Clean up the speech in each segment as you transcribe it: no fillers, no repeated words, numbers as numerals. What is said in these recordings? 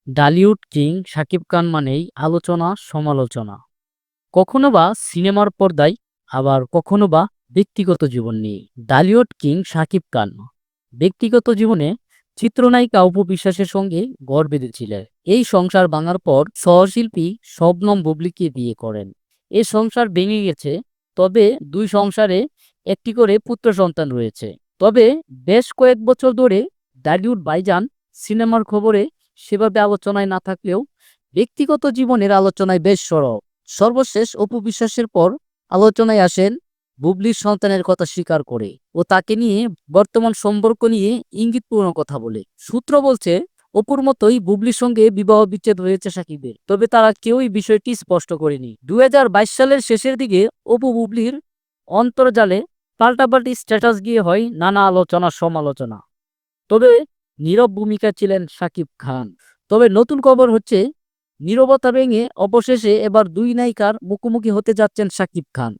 Dhallywood king Shakib Khan মানেই আলোচনা সমালোচনা। কখনো বা সিনেমার পর্দায়, আবার কখনো বা ব্যক্তিগত জীবন নিয়ে। ডালিউড কিং শাকিব খান ব্যক্তিগত জীবনে চিত্রনায়িকা অপু বিশ্বাসের সঙ্গে ঘর বেঁধেছিলেন। এই সংসার ভাঙার পর সহশিল্পী শবনম বুবলিকে বিয়ে করেন। এই সংসার ভেঙে গেছে, তবে দুই সংসারে একটি করে পুত্র সন্তান রয়েছে। তবে বেশ কয়েক বছর ধরে ডালিউড ভাইজান সিনেমার খবরে সেভাবে আলোচনায় না থাকলেও ব্যক্তিগত জীবনের আলোচনায় বেশ সরব। সর্বশেষ অপু বিশ্বাসের পর আলোচনায় আসেন বুবলির সন্তানের কথা স্বীকার করে ও তাকে নিয়ে বর্তমান সম্পর্ক নিয়ে ইঙ্গিতপূর্ণ কথা বলে। সূত্র বলছে, অপুর মতোই বুবলির সঙ্গে বিবাহ বিচ্ছেদ হয়েছে সাকিবের, তবে তারা কেউই বিষয়টি স্পষ্ট করেনি। 2022 সালের শেষের দিকে অপু বুবলির অন্তর্জালে পাল্টাপাল্টি স্ট্যাটাস গিয়ে হয় নানা আলোচনা সমালোচনা। তবে নীরব ভূমিকা ছিলেন শাকিব খান। তবে নতুন খবর হচ্ছে, নীরবতা ভেঙে অবশেষে এবার দুই নায়িকার মুখোমুখি হতে যাচ্ছেন শাকিব খান।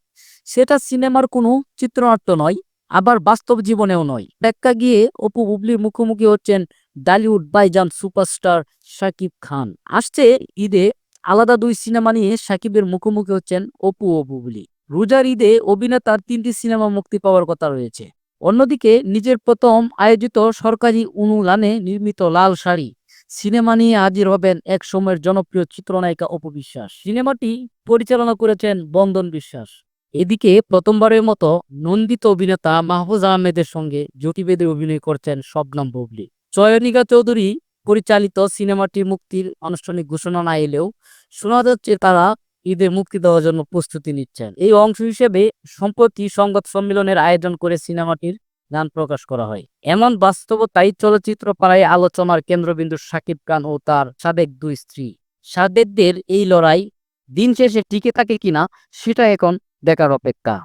সেটা সিনেমার কোনো চিত্রনাট্য নয়, আবার বাস্তব জীবনেও নয়। দেখা গিয়ে অপু বুবলির মুখোমুখি হচ্ছেন ডালিউড ভাইজান সুপারস্টার শাকিব খান। আসছে ঈদে আলাদা দুই সিনেমা নিয়ে শাকিবের মুখোমুখি হচ্ছেন অপু ও বুবলি। রোজার ঈদে অভিনেতার 3টি সিনেমা মুক্তি পাওয়ার কথা রয়েছে। অন্যদিকে নিজের প্রথম আয়োজিত সরকারি অনুদানে নির্মিত লাল শাড়ি সিনেমা নিয়ে হাজির হবেন এক সময়ের জনপ্রিয় চিত্রনায়িকা অপু বিশ্বাস। সিনেমাটি পরিচালনা করেছেন বন্দন বিশ্বাস। এদিকে প্রথমবারের মতো নন্দিত অভিনেতা মাহফুজ আহমেদের সঙ্গে জুটি বেঁধে অভিনয় করছেন শবনম বুবলি। চয়নিকা চৌধুরী পরিচালিত সিনেমাটির মুক্তির আনুষ্ঠানিক ঘোষণা না এলেও শোনা যাচ্ছে তারা ঈদে মুক্তি দেওয়ার জন্য প্রস্তুতি নিচ্ছেন। এই অংশ হিসেবে সম্প্রতি সংবাদ সম্মেলনের আয়োজন করে সিনেমাটির গান প্রকাশ করা হয়। এমন বাস্তবতাই চলচ্চিত্র পাড়ায় আলোচনার কেন্দ্রবিন্দু শাকিব খান ও তার সাবেক দুই স্ত্রী। সাবেকদের এই লড়াই দিন শেষে টিকে থাকে কিনা সেটা এখন দেখার অপেক্ষা।